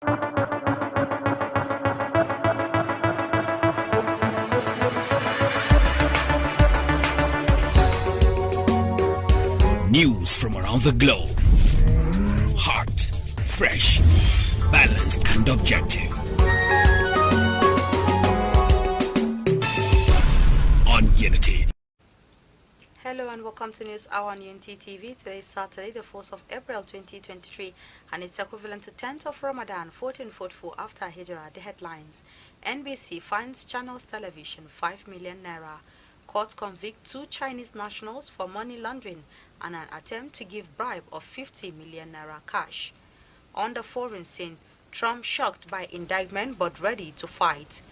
News from around the globe. Hot, fresh, balanced and objective. On Unity. Hello and welcome to News Hour on Unity TV. Today is Saturday, the 4th of April 2023, and it's equivalent to 10th of Ramadan 1444 after Hijrah. The headlines: NBC fines Channels Television 5 million naira. Courts convict 2 Chinese nationals for money laundering and an attempt to give bribe of 50 million naira cash. On the foreign scene, Trump shocked by indictment but ready to fight.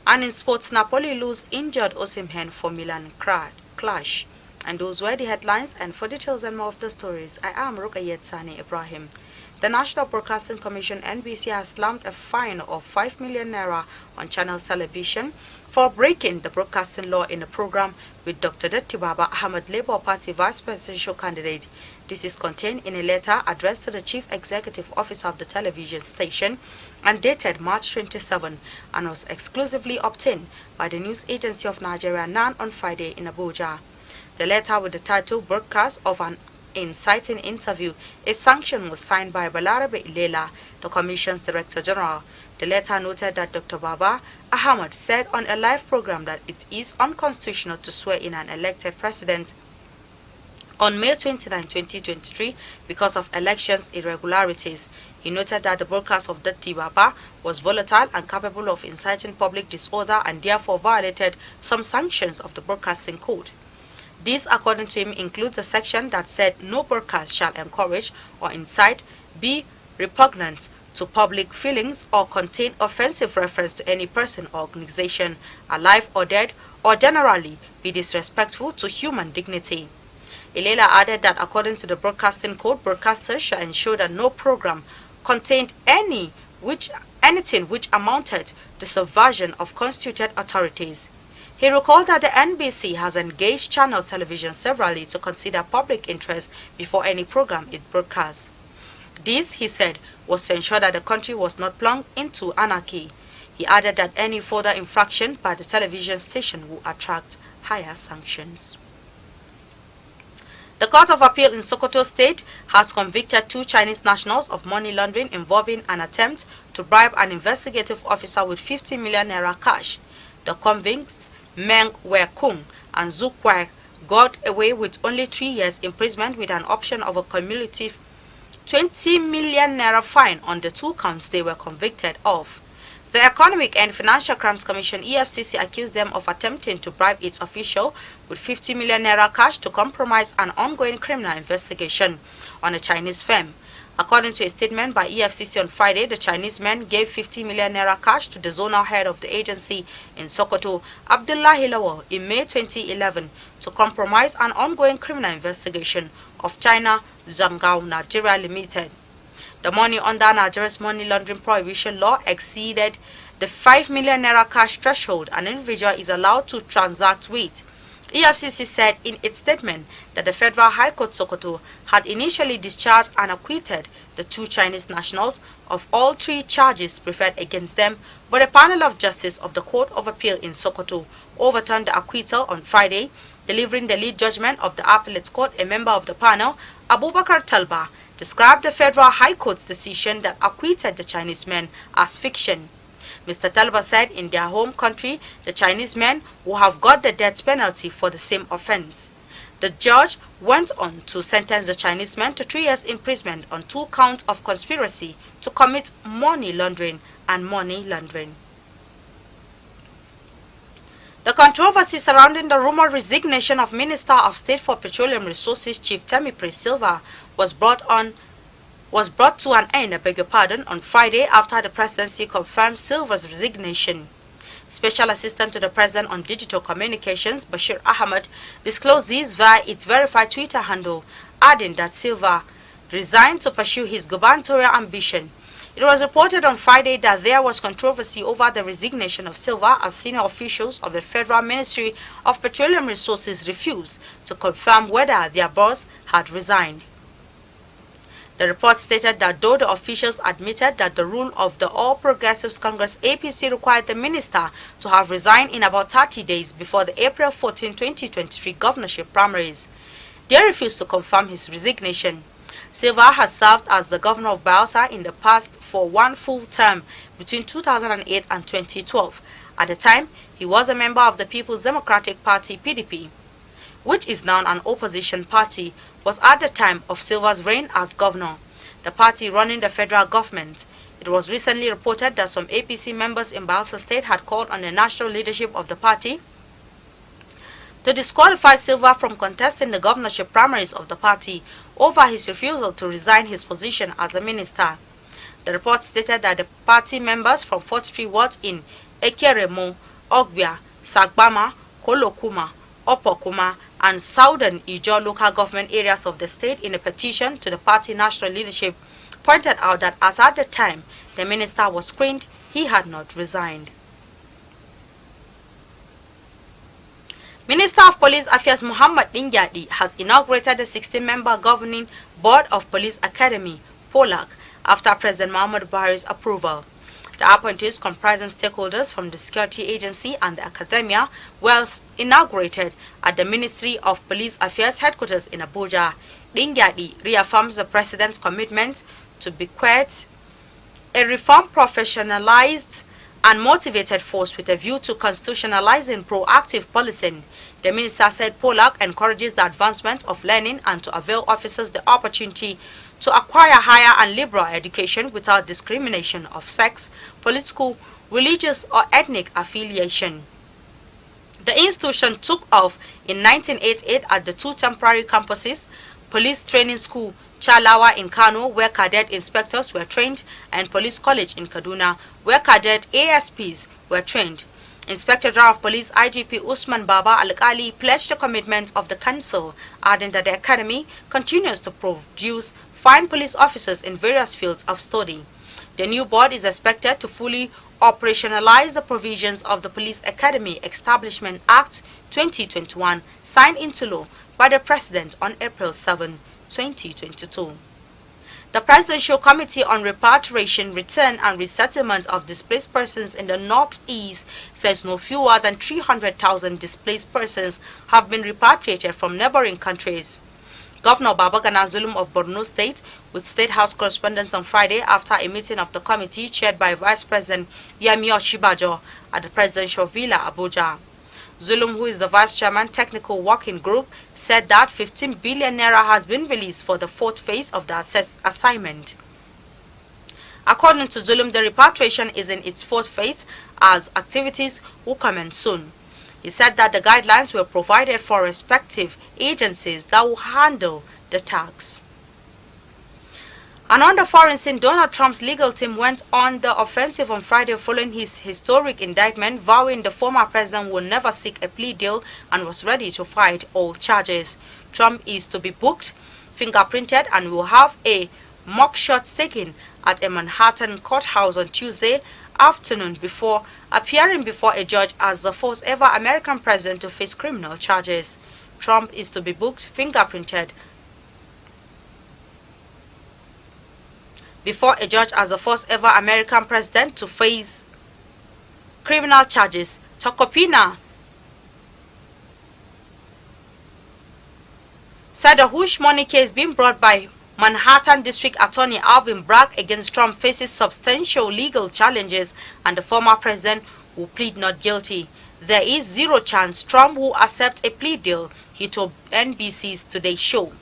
And in sports, Napoli lose injured Osimhen for Milan clash. And those were the headlines, and for details and more of the stories, I am Rukayet Sani Ibrahim. The National Broadcasting Commission (NBC) has slammed a fine of 5 million naira on Channels Television for breaking the broadcasting law in a program with Dr. Baba Ahmed, Labour Party Vice Presidential candidate. This is contained in a letter addressed to the Chief Executive Officer of the television station and dated March 27 and was exclusively obtained by the News Agency of Nigeria (NAN) on Friday in Abuja. The letter, with the title "Broadcast of an Inciting Interview," a sanction, was signed by Balarabe Ilela, the Commission's Director General. The letter noted that Dr. Baba Ahmed said on a live program that it is unconstitutional to swear in an elected president on May 29, 2023 because of elections irregularities. He noted that the broadcast of Dr. Baba was volatile and capable of inciting public disorder and therefore violated some sanctions of the Broadcasting Code. This, according to him, includes a section that said no broadcast shall encourage or incite, be repugnant to public feelings, or contain offensive reference to any person or organization, alive or dead, or generally be disrespectful to human dignity. Ilela added that according to the Broadcasting Code, broadcasters shall ensure that no program contained anything which amounted to subversion of constituted authorities. He recalled that the NBC has engaged Channels Television severally to consider public interest before any program it broadcasts. This, he said, was to ensure that the country was not plunged into anarchy. He added that any further infraction by the television station will attract higher sanctions. The Court of Appeal in Sokoto State has convicted 2 Chinese nationals of money laundering involving an attempt to bribe an investigative officer with 50 million naira cash. The convicts, Meng Wei-kung and Zhu Kwai, got away with only 3 years imprisonment with an option of a cumulative 20 million naira fine on the 2 counts they were convicted of. The Economic and Financial Crimes Commission (EFCC) accused them of attempting to bribe its official with 50 million naira cash to compromise an ongoing criminal investigation on a Chinese firm. According to a statement by EFCC on Friday, the Chinese men gave 50 million naira cash to the zonal head of the agency in Sokoto, Abdullahi Lawal, in May 2011 to compromise an ongoing criminal investigation of China Zhangao Nigeria Limited. The money under Nigeria's money laundering prohibition law exceeded the 5 million naira cash threshold an individual is allowed to transact with. EFCC said in its statement that the Federal High Court Sokoto had initially discharged and acquitted the 2 Chinese nationals of all 3 charges preferred against them, but a panel of justice of the Court of Appeal in Sokoto overturned the acquittal on Friday, delivering the lead judgment of the appellate court. A member of the panel, Abubakar Talba, described the Federal High Court's decision that acquitted the Chinese men as fiction. Mr. Talba said in their home country, the Chinese men will have got the death penalty for the same offense. The judge went on to sentence the Chinese men to 3 years imprisonment on 2 counts of conspiracy to commit money laundering and money laundering. The controversy surrounding the rumored resignation of Minister of State for Petroleum Resources Chief Temipre Silva was brought to an end, on Friday after the presidency confirmed Silva's resignation. Special Assistant to the President on Digital Communications, Bashir Ahmed, disclosed this via its verified Twitter handle, adding that Silva resigned to pursue his gubernatorial ambition. It was reported on Friday that there was controversy over the resignation of Silva as senior officials of the Federal Ministry of Petroleum Resources refused to confirm whether their boss had resigned. The report stated that though the officials admitted that the rule of the All Progressives Congress APC required the minister to have resigned in about 30 days before the April 14, 2023 governorship primaries, they refused to confirm his resignation. Silva has served as the governor of Bayelsa in the past for one full term between 2008 and 2012. At the time, he was a member of the People's Democratic Party (PDP), which is now an opposition party, was at the time of Silva's reign as governor, the party running the federal government. It was recently reported that some APC members in Bayelsa State had called on the national leadership of the party to disqualify Silva from contesting the governorship primaries of the party over his refusal to resign his position as a minister. The report stated that the party members from 43 wards in Ekeremo, Ogbia, Sagbama, Kolokuma, Opokuma, and Southern Ijaw local government areas of the state in a petition to the party national leadership pointed out that as at the time the minister was screened, he had not resigned. Minister of Police Affairs Muhammad Dingyadi has inaugurated the 16-member governing board of Police Academy, POLAC, after President Muhammad Buhari's approval. The appointees, comprising stakeholders from the security agency and the academia, were inaugurated at the Ministry of Police Affairs headquarters in Abuja. Dingyadi reaffirms the president's commitment to bequeath a reform professionalized and motivated force with a view to constitutionalizing proactive policing. The minister said POLAC encourages the advancement of learning and to avail officers the opportunity to acquire higher and liberal education without discrimination of sex, political, religious, or ethnic affiliation. The institution took off in 1988 at the two temporary campuses, Police Training School, Chalawa in Kano, where cadet inspectors were trained, and Police College in Kaduna, where cadet ASPs were trained. Inspector General of Police IGP Usman Baba Al-Kali pledged the commitment of the council, adding that the academy continues to produce fine police officers in various fields of study. The new board is expected to fully operationalize the provisions of the Police Academy Establishment Act 2021, signed into law by the President on April 7, 2022. The Presidential Committee on Repatriation, Return and Resettlement of Displaced Persons in the Northeast says no fewer than 300,000 displaced persons have been repatriated from neighboring countries. Governor Babagana Zulum of Borno State, with State House correspondents on Friday after a meeting of the committee chaired by Vice President Yemi Oshibajo at the Presidential Villa, Abuja. Zulum, who is the Vice Chairman Technical Working Group, said that 15 billion naira has been released for the fourth phase of the assignment. According to Zulum, the repatriation is in its fourth phase as activities will commence soon. He said that the guidelines were provided for respective agencies that will handle the tax. And on the foreign scene, Donald Trump's legal team went on the offensive on Friday following his historic indictment, vowing the former president would never seek a plea deal and was ready to fight all charges. Trump is to be booked, fingerprinted, and will have a mugshot taken at a Manhattan courthouse on Tuesday afternoon before appearing before a judge as the first ever American president to face criminal charges. Trump is to be booked, fingerprinted before a judge as the first ever American president to face criminal charges. Tokopina said the hush money case being brought by Manhattan District Attorney Alvin Bragg against Trump faces substantial legal challenges and the former president will plead not guilty. There is zero chance Trump will accept a plea deal, he told NBC's Today Show.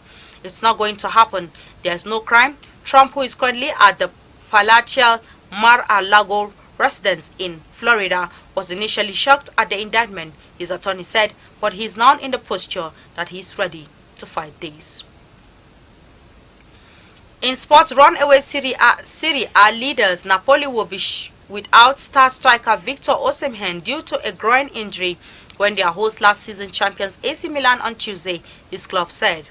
It's not going to happen. There's no crime. Trump, who is currently at the palatial Mar-a-Lago residence in Florida, was initially shocked at the indictment, his attorney said, but he's now in the posture that he's ready to fight this. In sports, runaway Serie A leaders Napoli will be without star striker Victor Osimhen due to a groin injury when their host last season champions AC Milan on Tuesday, his club said.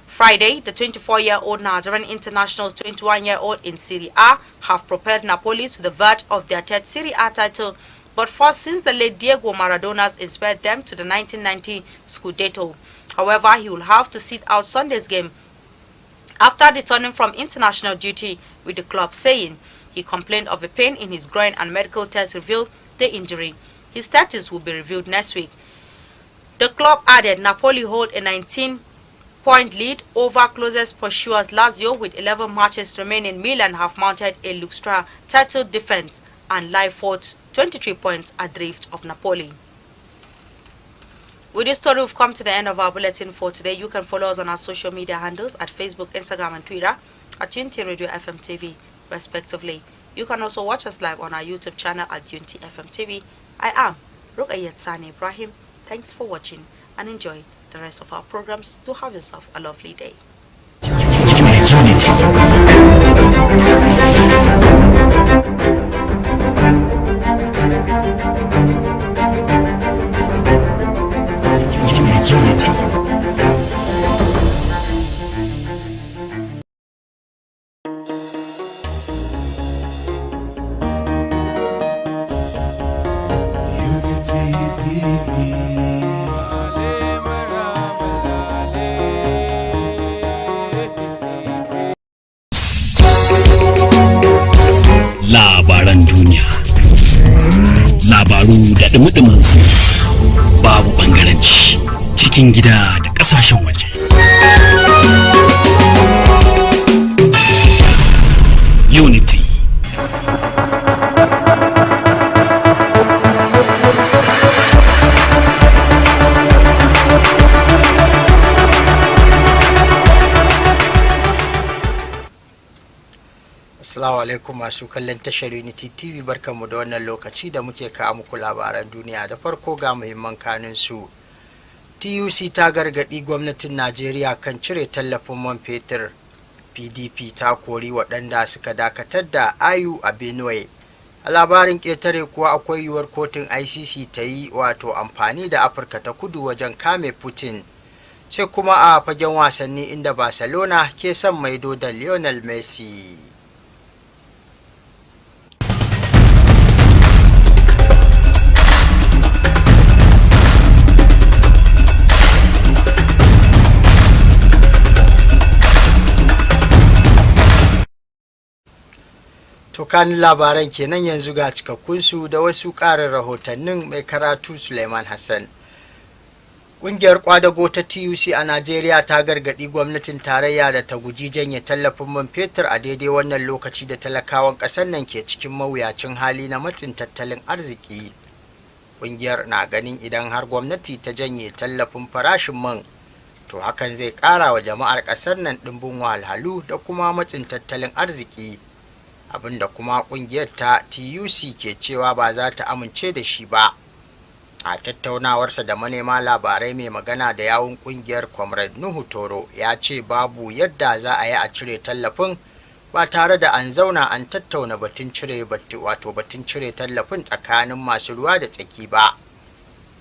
Friday, the 24-year-old Nigerian international's 21-year-old in Serie A have propelled Napoli to the verge of their third Serie A title, but first since the late Diego Maradona's inspired them to the 1990 Scudetto. However, he will have to sit out Sunday's game after returning from international duty with the club, saying he complained of a pain in his groin and medical tests revealed the injury. His status will be reviewed next week. The club added Napoli hold a 19-point lead over closest pursuers Lazio with 11 matches remaining. Milan have mounted a Luxtra title defense and lie fourth, 23 points adrift of Napoli. With this story, we've come to the end of our bulletin for today. You can follow us on our social media handles at Facebook, Instagram and Twitter at Unity Radio FM TV, respectively. You can also watch us live on our YouTube channel at Unity FM TV. I am Rukayat Sani Ibrahim. Thanks for watching and enjoy the rest of our programs. Do have yourself a lovely day. Labaran duniya, labaru da dumi su, babu bangaranci, cikin gida da ƙasashen waje. Unity. Assalamu alaikum masu kallon tashar Unity TV, barkanmu da wannan lokaci da muke kawo muku labaran duniya. Da farko ga muhimman kanun su. TUC ta gargadi gwamnatin Najeriya kan cire tallafin man fetur. PDP ta kori waɗanda suka dakatar da ayu a Benue. A labarin ƙetare kuwa akwai yiwuwar kotun ICC ta yi wato amfani da Afirka ta Kudu wajen kame Putin. Sai kuma a fagen wasanni inda Barcelona ke son maido da Lionel Messi. To kan labaran kenan, yanzu ga cikakkunsu da wasu ƙarin rahotannin. Mai karatu Suleiman Hassan. Ƙungiyar kwadago ta TUC a Najeriya ta gargaɗi gwamnatin tarayya da ta guji janye tallafin man fetur a daidai wannan lokaci da talakawan ƙasar nan ke cikin mawuyacin hali na matsin tattalin arziki. Ƙungiyar na ganin idan har gwamnati ta janye tallafin farashin man, to hakan zai ƙara wa jama'ar ƙasar nan ɗimbin wahalhalu da kuma matsin tattalin arziki. Abinda kuma kungiyar ta TUC ke cewa ba za ta amince da shi ba. A tattaunawarsa da manema labarai, mai magana da yawun kungiyar Comrade Nuhu Toro ya ce babu yadda za a yi a cire tallafin ba tare da an zauna an tattauna batun cire tallafin tsakanin masu ruwa da tsaki ba.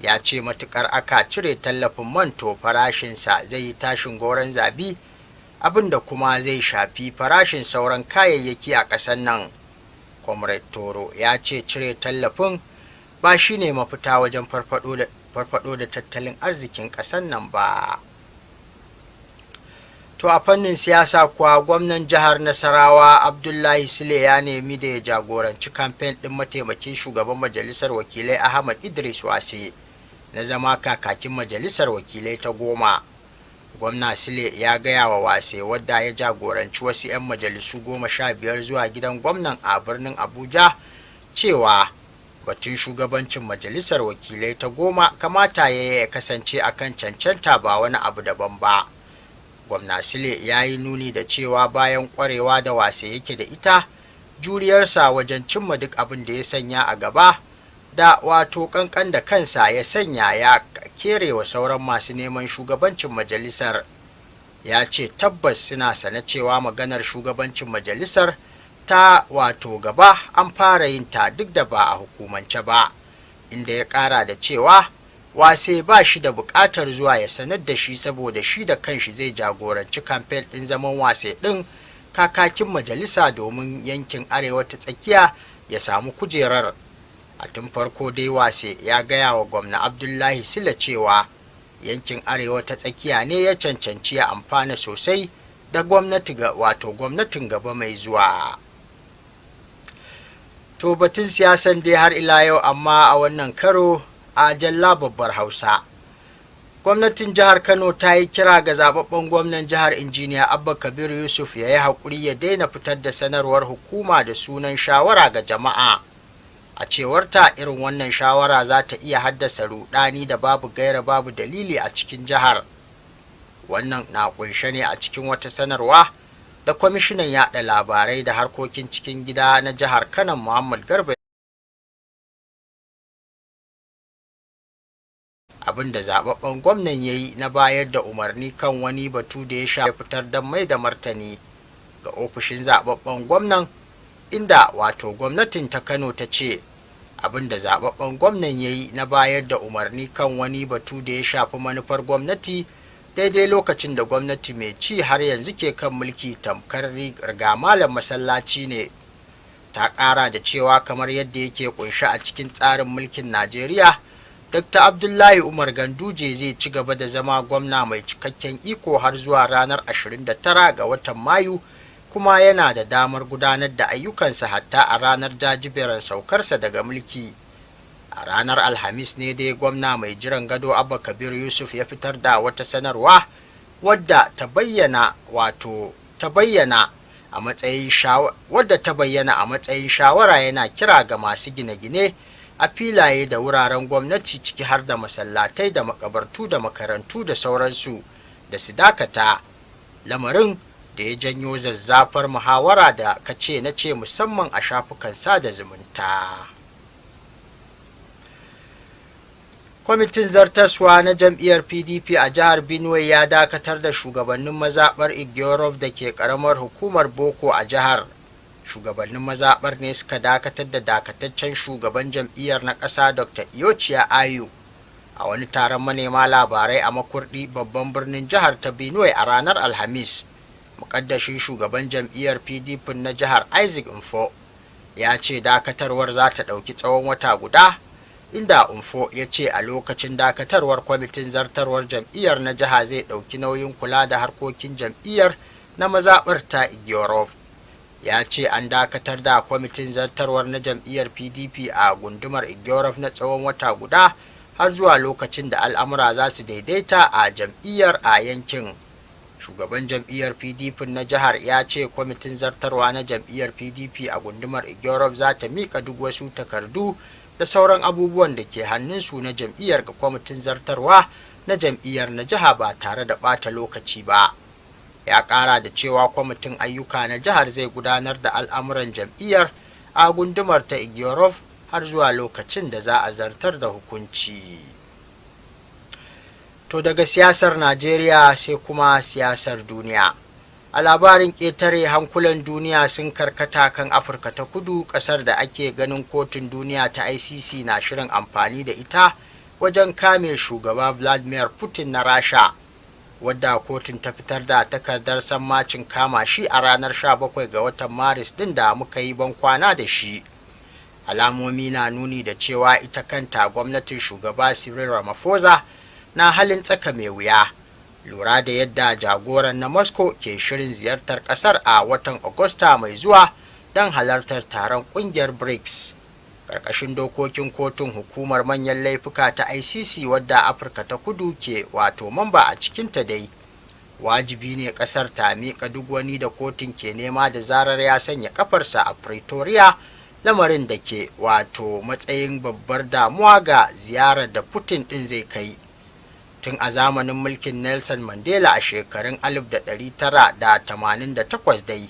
Ya ce matukar aka cire tallafin man, to farashinsa zai yi tashin goron zabi, abinda kuma zai shafi farashin sauran kayayyaki a ƙasar nan. Comrade Toro ya ce cire tallafin ba shi ne mafita wajen farfado da tattalin arzikin ƙasar nan ba. To a fannin siyasa kuwa, gwamnan jihar Nasarawa Abdullahi Sule ya nemi da ya jagoranci kamfen ɗin mataimakin shugaban majalisar wakilai Ahmad Idris Wase na zama kakakin majalisar wakilai ta 10. Gwamna Sule ya gaya wa Wase, wadda ya jagoranci wasu 'yan majalisu 15 zuwa gidan gwamnan a birnin Abuja, cewa batun shugabancin majalisar wakilai ta 10 kamata ya kasance akan cancanta, ba wani abu daban ba. Gwamna Sule ya yi nuni da cewa bayan kwarewa da Wase yake da ita, juriyarsa wajen cimma duk abin da ya sanya a gaba da wato kankan da kansa ya sanya ya kerewa sauran masu neman shugabancin majalisar. Ya ce tabbas suna sane cewa maganar shugabancin majalisar ta wato gaba an fara yin ta duk da ba a hukumance ba, inda ya kara da cewa Wase ba shi da bukatar zuwa ya sanar da shi, saboda shi da kanshi zai jagoranci kamfen ɗin zaman Wase ɗin kakakin majalisa domin yankin arewa ta tsakiya ya samu kujerar. A tun farko dai Wase ya gaya wa gwamna Abdullahi Sule cewa yankin arewa ta tsakiya ne ya cancanci ya amfana sosai da gwamnatin gaba mai zuwa. To batun siyasan dai har ila yau, amma a wannan karo a jalla babbar Hausa. Gwamnatin jihar Kano ta yi kira ga zababben gwamnan jihar Injiniya Abba Kabir Yusuf ya yi haƙuri ya daina fitar da sanarwar hukuma da sunan shawara ga jama'a. A cewarta, irin wannan shawara za ta iya haddasa rudani da babu gaira babu dalili a cikin jihar. Wannan na kunshe ne a cikin wata sanarwa da kwamishinan yaɗa labarai da harkokin cikin gida na jihar Kano Muhammad Garba abinda zababben gwamnan ya yi na bayar da umarni kan wani batu da ya shafi fitar da mai da martani ga ofishin zababben gwamnan, inda gwamnatin ta Kano ta ce abinda zababben gwamnan ya yi na bayar da umarni kan wani batu da ya shafi manufar gwamnati daidai lokacin da gwamnati mai ci har yanzu ke kan mulki tamkar riga malam masallaci ne. Ta ƙara da cewa kamar yadda yake kunshi a cikin tsarin mulkin Najeriya, Dr. Abdullahi Umar Ganduje zai ci gaba da zama gwamna mai cikakken iko har zuwa ranar 29 ga watan Mayu, kuma yana da damar gudanar da ayyukansa hatta a ranar jajiberin saukarsa daga mulki. A ranar Alhamis ne dai gwamna mai jiran gado Abba Kabir Yusuf ya fitar da wata sanarwa wadda ta bayyana a matsayin shawara yana kira ga masu gine-gine a filaye da wuraren gwamnati ciki har da masallatai da makabartu da makarantu da sauransu da su dakata, lamarin da ya janyo zazzafar muhawara da kace na ce musamman a shafukan sada zumunta. Kwamitin zartaswa na jam'iyyar PDP a jihar Benue ya dakatar da shugabannin mazaɓar Igorov da ke ƙaramar hukumar Boko a jihar. Shugabannin mazaɓar ne suka dakatar da dakataccen shugaban jam'iyyar na ƙasa Dr. Iyochiya Ayu a wani taron manema labarai a Makurdi, babban birnin jihar ta Benue a ranar Alhamis. Muƙaddashin shugaban jam'iyyar PDP na jihar Isaac Mfo ya ce dakatarwar za ta ɗauki tsawon wata guda, inda Mfo ya ce a lokacin dakatarwar kwamitin zartarwar jam'iyyar na jiha zai ɗauki nauyin kula da harkokin jam'iyyar na mazaɓar ta Igorov. Ya ce an dakatar da kwamitin zartarwar na jam'iyyar PDP a gundumar Igorov na tsawon wata guda har zuwa lokacin da al'amura za su daidaita a jam'iyyar a yankin. Shugaban jam'iyyar PDP na jihar ya ce kwamitin zartarwa na jam'iyyar PDP a gundumar Igorov za ta miƙa duk wasu takardu da sauran abubuwan da ke hannunsu na jam'iyyar ga kwamitin zartarwa na jam'iyyar na jiha ba tare da ɓata lokaci ba. Ya ƙara da cewa kwamitin ayyuka na jihar zai gudanar da al'amuran jam'iyyar a gundumar ta Igorov har zuwa lokacin da za a zartar da hukunci. To daga siyasar Najeriya sai kuma siyasar duniya. A labarin ƙetare, hankulan duniya sun karkata kan Afirka ta Kudu, ƙasar da ake ganin kotun duniya ta ICC na shirin amfani da ita wajen kame shugaba Vladimir Putin na Rasha, wadda kotun ta fitar da takardar sammacin kama shi a ranar 17 ga watan Maris din da muka yi bankwana da shi. Alamomi na nuni da cewa ita kanta gwamnatin shugaba Cyril Ramaphosa na halin tsaka mai wuya, lura da yadda jagoran na Moscow ke shirin ziyartar kasar a watan Agusta mai zuwa don halartar taron kungiyar BRICS. Karkashin dokokin kotun hukumar manyan laifuka ta ICC, wadda Afirka ta Kudu ke mamba a cikinta dai, wajibi ne kasar ta miƙa duk wani da kotun ke nema da zarar ya sanya kafarsa a Pretoria, lamarin da ke matsayin babbar damuwa ga ziyarar da Putin din zai kai. Tun a zamanin mulkin Nelson Mandela a shekarun 1988 dai,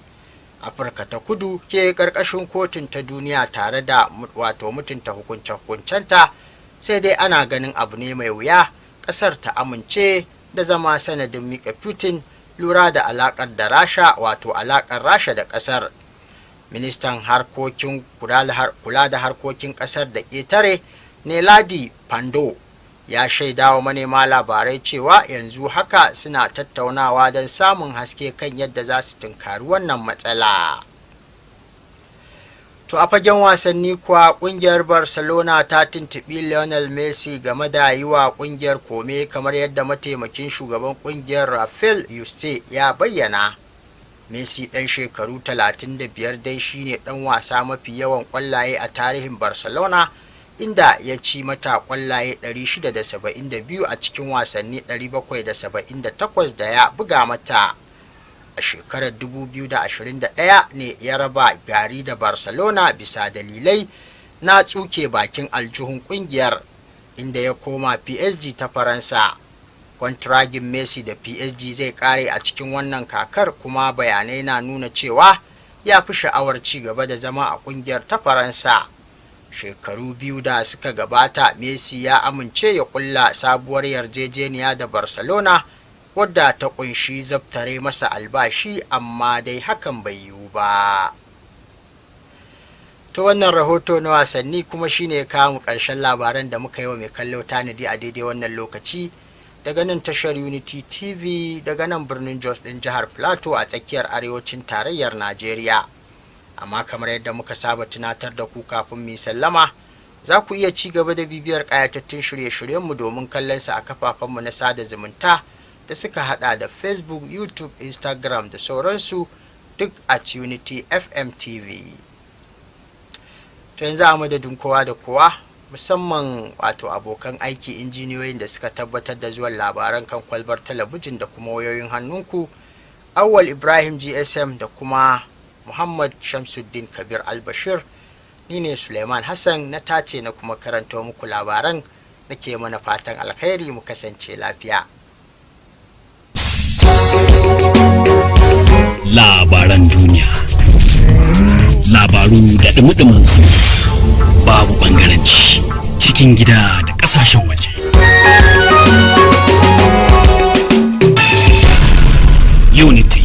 Afirka ta Kudu ke ƙarƙashin kotun ta duniya tare da mutunta hukunce-hukuncenta, sai dai ana ganin abu ne mai wuya ƙasar ta amince da zama sanadin miƙa Putin, lura da alaƙar da Rasha alaƙar Rasha da ƙasar. Ministan harkokin kula da harkokin ƙasar da ƙetare Neladi Pandor ya shaidawa manema labarai cewa yanzu haka suna tattaunawa don samun haske kan yadda za su tunkari wannan matsala. To a fagen wasanni kuwa, kungiyar Barcelona ta tuntuɓi Lionel Messi game da yi wa kungiyar kome, kamar yadda mataimakin shugaban kungiyar Rafael Yuste ya bayyana. Messi ɗan shekaru 35 dai shine ɗan wasa mafi yawan ƙwallaye a tarihin Barcelona, inda ya ci mata ƙwallaye 672 a cikin wasanni 778 da ya buga mata. A shekarar 2021 ne ya raba gari da Barcelona bisa dalilai na tsuke bakin aljihun ƙungiyar, inda ya koma PSG ta Faransa. Kwantiragin Messi da PSG zai kare a cikin wannan kakar, kuma bayanai na nuna cewa ya fi sha'awar ci gaba da zama a kungiyar ta Faransa. Shekaru biyu da suka gabata, Messi ya amince ya kulla sabuwar yarjejeniya da Barcelona wadda ta kunshi zabtare masa albashi, amma dai hakan bai yiwu ba. To wannan rahoto na wasanni kuma shine kawo mu ƙarshen labaran da muka yi wa mai kallo tanadi a daidai wannan lokaci daga nan tashar Unity TV daga nan birnin Jos ɗin jihar Plateau a tsakiyar arewacin tarayyar Najeriya. Amma kamar yadda muka saba tunatar da ku kafin mu sallama, za ku iya ci gaba da bibiyar ƙayatattun shirye-shiryenmu domin kallon sa a kafafenmu na sada zumunta da suka hada da Facebook, YouTube, Instagram da sauransu, duk a Unity FM TV. To yanzu a madadin kowa da kowa, musamman wato abokan aiki injiniyoyin da suka tabbatar da zuwan labaran kan kwalbar talabijin da kuma wayoyin hannunku, Awwal Ibrahim GSM da kuma Muhammad Shamsuddin Kabir Albashir, ni ne Suleiman Hassan na tace na kuma karanto muku labaran, nake mana fatan alkhairi, mu kasance lafiya. Labaran duniya, labaru da dumi su, babu ɓangaranci, cikin gida da ƙasashen waje. Unity